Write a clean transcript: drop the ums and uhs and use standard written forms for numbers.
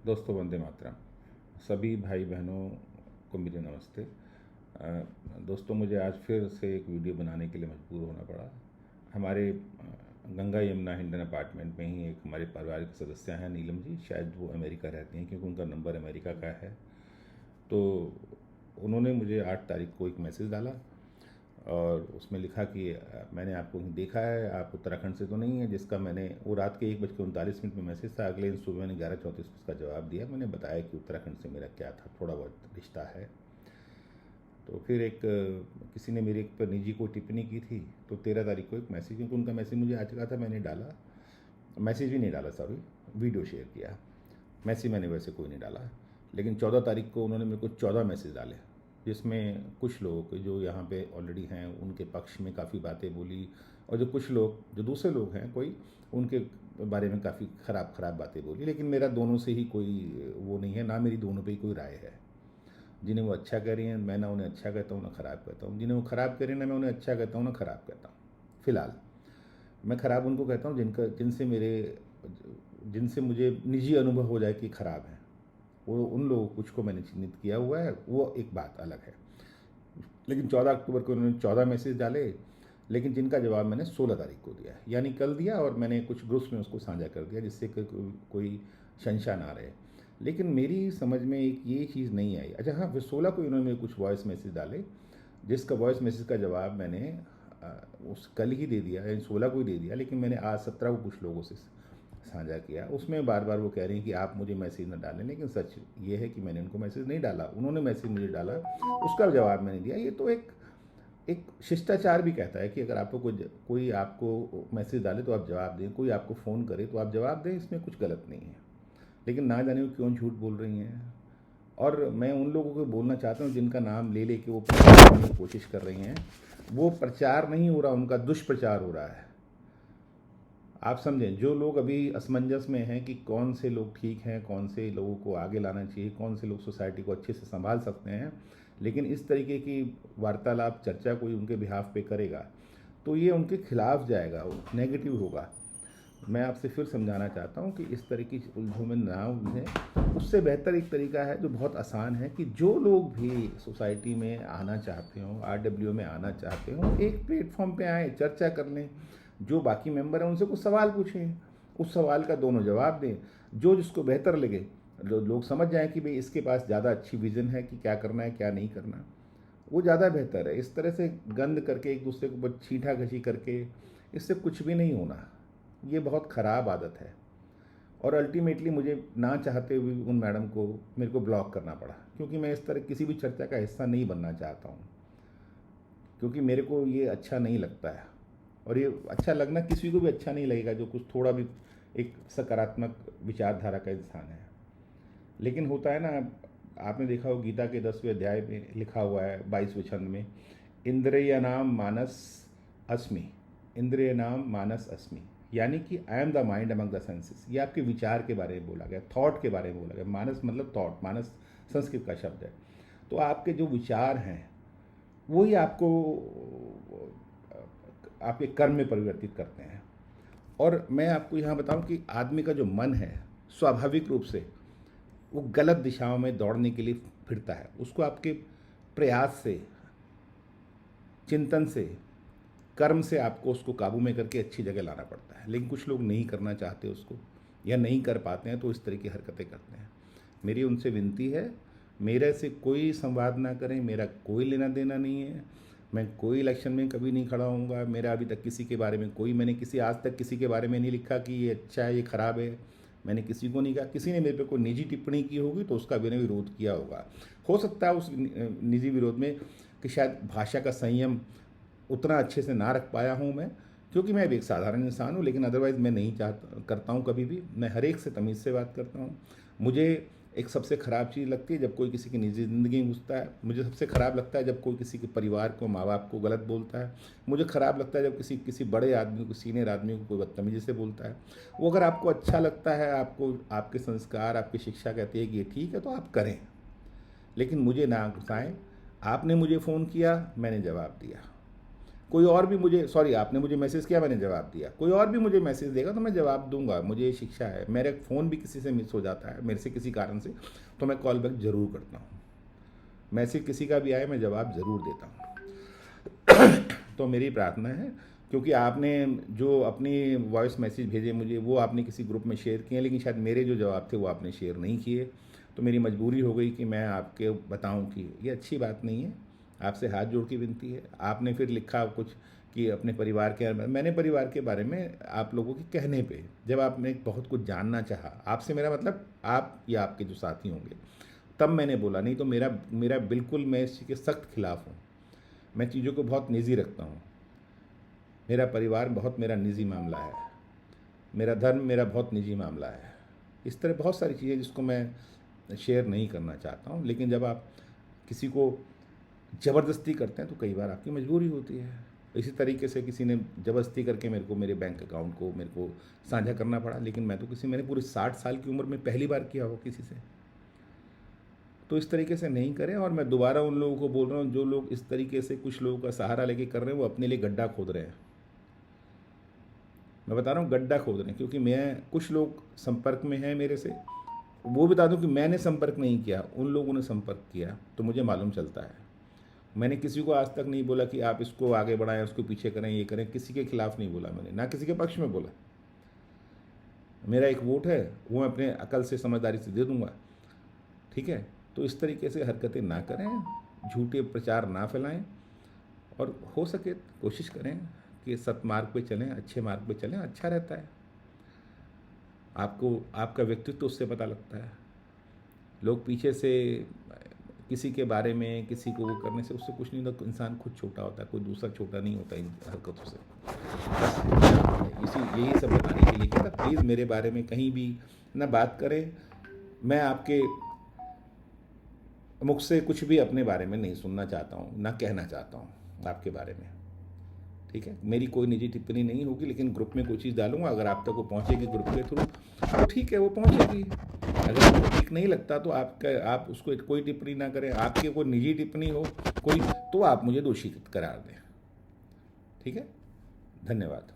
दोस्तों, वंदे मातरम। सभी भाई बहनों को मेरे नमस्ते। दोस्तों, मुझे आज फिर से एक वीडियो बनाने के लिए मजबूर होना पड़ा। हमारे गंगा यमुना हिंडन अपार्टमेंट में ही एक हमारे परिवार के सदस्य हैं, नीलम जी। शायद वो अमेरिका रहती हैं क्योंकि उनका नंबर अमेरिका का है। तो उन्होंने मुझे 8 तारीख को एक मैसेज डाला और उसमें लिखा कि मैंने आपको कहीं देखा है, आप उत्तराखंड से तो नहीं है। जिसका मैंने वो रात के 1:39 में मैसेज था। अगले दिन सुबह मैंने 11:34 को उसका जवाब दिया। मैंने बताया कि उत्तराखंड से मेरा क्या था, थोड़ा बहुत रिश्ता है। तो फिर किसी ने मेरे पर निजी को टिप्पणी की थी। तो 13 तारीख को एक मैसेज, क्योंकि उनका मैसेज मुझे आ चुका था, मैंने डाला। मैसेज भी नहीं डाला, सॉरी, वीडियो शेयर किया। मैसेज मैंने वैसे कोई नहीं डाला। लेकिन 14 तारीख को उन्होंने मेरे को 14 मैसेज डाले, जिसमें कुछ लोग जो यहाँ पे ऑलरेडी हैं उनके पक्ष में काफ़ी बातें बोली, और जो कुछ लोग जो दूसरे लोग हैं कोई, उनके बारे में काफ़ी ख़राब बातें बोली। लेकिन मेरा दोनों से ही कोई वो नहीं है, ना मेरी दोनों पे ही कोई राय है। जिन्हें वो अच्छा कह रही हैं, मैं ना उन्हें अच्छा कहता हूँ ना ख़राब कहता हूँ। जिन्हें वो ख़राब कह रही हैं, ना मैं उन्हें अच्छा कहता हूँ ना ख़राब कहता हूँ। फ़िलहाल मैं ख़राब उनको कहता हूँ जिनसे मुझे निजी अनुभव हो जाए कि ख़राब है। वो उन लोगों कुछ को मैंने चिन्हित किया हुआ है, वो एक बात अलग है। लेकिन 14 अक्टूबर को उन्होंने 14 मैसेज डाले, लेकिन जिनका जवाब मैंने 16 तारीख को दिया, यानी कल दिया। और मैंने कुछ ग्रुप्स में उसको साझा कर दिया, जिससे कि कोई शंका ना रहे। लेकिन मेरी समझ में एक ये चीज़ नहीं आई। अच्छा हाँ, फिर 16 को इन्होंने मेरे कुछ वॉइस मैसेज डाले, जिसका वॉइस मैसेज का जवाब मैंने उस कल ही दे दिया, यानी 16 को ही दे दिया। लेकिन मैंने आज 17 को कुछ लोगों से साझा किया। उसमें बार बार वो कह रही हैं कि आप मुझे मैसेज ना डालें। लेकिन सच ये है कि मैंने उनको मैसेज नहीं डाला, उन्होंने मैसेज मुझे डाला, उसका जवाब मैंने दिया। ये तो एक एक शिष्टाचार भी कहता है कि अगर आपको कोई आपको मैसेज डाले तो आप जवाब दें, कोई आपको फ़ोन करे तो आप जवाब दें, इसमें कुछ गलत नहीं है। लेकिन ना जाने वो क्यों झूठ बोल रही हैं। और मैं उन लोगों को बोलना चाहता हूँ जिनका नाम ले लेके वो प्रचार करने की कोशिश कर रही हैं। वो प्रचार नहीं हो रहा, उनका दुष्प्रचार हो रहा है। आप समझें, जो लोग अभी असमंजस में हैं कि कौन से लोग ठीक हैं, कौन से लोगों को आगे लाना चाहिए, कौन से लोग सोसाइटी को अच्छे से संभाल सकते हैं, लेकिन इस तरीके की वार्तालाप चर्चा कोई उनके बिहाफ पे करेगा तो ये उनके खिलाफ जाएगा, नेगेटिव होगा। मैं आपसे फिर समझाना चाहता हूँ कि इस तरह की उलझनों में ना उलझें। उससे बेहतर एक तरीका है जो बहुत आसान है, कि जो लोग भी सोसाइटी में आना चाहते हों, RWO में आना चाहते हों, एक प्लेटफॉर्म पे आएँ, चर्चा कर लें। जो बाकी मेंबर हैं उनसे कुछ सवाल पूछें, उस सवाल का दोनों जवाब दें। जो जिसको बेहतर लगे, लोग समझ जाएं कि भाई इसके पास ज़्यादा अच्छी विज़न है कि क्या करना है क्या नहीं करना, वो ज़्यादा बेहतर है। इस तरह से गंद करके एक दूसरे के ऊपर छींटा घसी करके इससे कुछ भी नहीं होना। ये बहुत ख़राब आदत है। और अल्टीमेटली मुझे ना चाहते हुए उन मैडम को मेरे को ब्लॉक करना पड़ा, क्योंकि मैं इस तरह किसी भी चर्चा का हिस्सा नहीं बनना चाहता हूँ, क्योंकि मेरे को ये अच्छा नहीं लगता है। और ये अच्छा लगना किसी को भी अच्छा नहीं लगेगा जो कुछ थोड़ा भी एक सकारात्मक विचारधारा का इंसान है। लेकिन होता है ना, आपने देखा हो गीता के 10वें अध्याय में लिखा हुआ है 22वें छंद में, इंद्रिय नाम मानस अस्मि। इंद्रिय नाम मानस अस्मि, यानी कि I am the mind among the senses. ये आपके विचार के बारे में बोला गया, थॉट के बारे में बोला गया। मानस मतलब थॉट, मानस संस्कृत का शब्द है। तो आपके जो विचार हैं वही आपको आपके कर्म में परिवर्तित करते हैं। और मैं आपको यहाँ बताऊँ कि आदमी का जो मन है स्वाभाविक रूप से वो गलत दिशाओं में दौड़ने के लिए फिरता है। उसको आपके प्रयास से, चिंतन से, कर्म से आपको उसको काबू में करके अच्छी जगह लाना पड़ता है। लेकिन कुछ लोग नहीं करना चाहते उसको, या नहीं कर पाते हैं, तो इस तरह की हरकतें करते हैं। मेरी उनसे विनती है, मेरे से कोई संवाद ना करें, मेरा कोई लेना देना नहीं है। मैं कोई इलेक्शन में कभी नहीं खड़ा होऊंगा। मेरा अभी तक किसी के बारे में मैंने आज तक किसी के बारे में नहीं लिखा कि ये अच्छा है ये ख़राब है। मैंने किसी को नहीं कहा। किसी ने मेरे पे कोई निजी टिप्पणी की होगी तो उसका मैंने विरोध किया होगा। हो सकता है उस निजी विरोध में कि शायद भाषा का संयम उतना अच्छे से ना रख पाया हूँ मैं, क्योंकि मैं भी एक साधारण इंसान हूँ। लेकिन अदरवाइज़ मैं नहीं करता हूँ कभी भी। मैं हर एक से तमीज़ से बात करता हूँ। मुझे एक सबसे ख़राब चीज़ लगती है जब कोई किसी की निजी ज़िंदगी में घुसता है। मुझे सबसे ख़राब लगता है जब कोई किसी के परिवार को, माँ बाप को गलत बोलता है। मुझे ख़राब लगता है जब किसी बड़े आदमी को, सीनियर आदमी को कोई बदतमीज़ी से बोलता है। वो अगर आपको अच्छा लगता है, आपको आपके संस्कार, आपकी शिक्षा कहती है कि ये ठीक है, तो आप करें। लेकिन मुझे ना गुस्साएं। आपने मुझे फ़ोन किया, मैंने जवाब दिया। कोई और भी मुझे, सॉरी, आपने मुझे मैसेज किया, मैंने जवाब दिया, कोई और भी मुझे मैसेज देगा तो मैं जवाब दूंगा, मुझे ये शिक्षा है। मेरा फ़ोन भी किसी से मिस हो जाता है, मेरे से किसी कारण से, तो मैं कॉल बैक ज़रूर करता हूँ। मैसेज किसी का भी आए मैं जवाब ज़रूर देता हूँ। तो मेरी प्रार्थना है, क्योंकि आपने जो अपनी वॉइस मैसेज भेजे मुझे, वो आपने किसी ग्रुप में शेयर किए, लेकिन शायद मेरे जो जवाब थे वो आपने शेयर नहीं किए, तो मेरी मजबूरी हो गई कि मैं आपके बताऊं कि ये अच्छी बात नहीं है। आपसे हाथ जोड़ की विनती है। आपने फिर लिखा कुछ कि अपने परिवार के, मैंने परिवार के बारे में आप लोगों के कहने पे, जब आपने बहुत कुछ जानना चाहा, आपसे मेरा मतलब आप या आपके जो साथी होंगे, तब मैंने बोला, नहीं तो मेरा मेरा बिल्कुल, मैं इस चीज़ के सख्त खिलाफ हूँ। मैं चीज़ों को बहुत निजी रखता हूँ। मेरा परिवार बहुत मेरा निजी मामला है, मेरा धर्म मेरा बहुत निजी मामला है। इस तरह बहुत सारी चीज़ें जिसको मैं शेयर नहीं करना चाहता हूँ, लेकिन जब आप किसी को ज़बरदस्ती करते हैं तो कई बार आपकी मजबूरी होती है। इसी तरीके से किसी ने ज़बरदस्ती करके मेरे को मेरे बैंक अकाउंट को मेरे को साझा करना पड़ा, लेकिन मैं तो मैंने पूरे 60 साल की उम्र में पहली बार किया हो किसी से। तो इस तरीके से नहीं करें। और मैं दोबारा उन लोगों को बोल रहा हूँ, जो लोग इस तरीके से कुछ लोगों का सहारा लेके कर रहे हैं, वो अपने लिए गड्ढा खोद रहे हैं। मैं बता रहा हूँ, गड्ढा खोद रहे हैं, क्योंकि मैं, कुछ लोग संपर्क में हैं मेरे से। वो बता दूं कि मैंने संपर्क नहीं किया, उन लोगों ने संपर्क किया, तो मुझे मालूम चलता है। मैंने किसी को आज तक नहीं बोला कि आप इसको आगे बढ़ाएं, उसको पीछे करें, ये करें। किसी के खिलाफ नहीं बोला मैंने, ना किसी के पक्ष में बोला। मेरा एक वोट है, वो मैं अपने अकल से, समझदारी से दे दूंगा, ठीक है। तो इस तरीके से हरकतें ना करें, झूठे प्रचार ना फैलाएं, और हो सके कोशिश करें कि सत्मार्ग पे चलें, अच्छे मार्ग पे चलें, अच्छा रहता है। आपको आपका व्यक्तित्व उससे पता लगता है। लोग पीछे से किसी के बारे में, किसी को वो करने से उससे कुछ नहीं होता। इंसान खुद छोटा होता है, कोई दूसरा छोटा नहीं होता इन हरकतों से। बस यही सब बताने के लिए कहता, प्लीज़ मेरे बारे में कहीं भी ना बात करें। मैं आपके मुख से कुछ भी अपने बारे में नहीं सुनना चाहता हूँ, ना कहना चाहता हूँ आपके बारे में, ठीक है। मेरी कोई निजी टिप्पणी नहीं होगी, लेकिन ग्रुप में कोई चीज़ डालूंगा, अगर आप तक वो पहुँचेगी ग्रुप के थ्रू तो ठीक है, वो पहुँचेगी। अगर आपको ठीक नहीं लगता तो आप उसको कोई टिप्पणी ना करें। आपके कोई निजी टिप्पणी हो कोई, तो आप मुझे दोषी करार दें, ठीक है। धन्यवाद।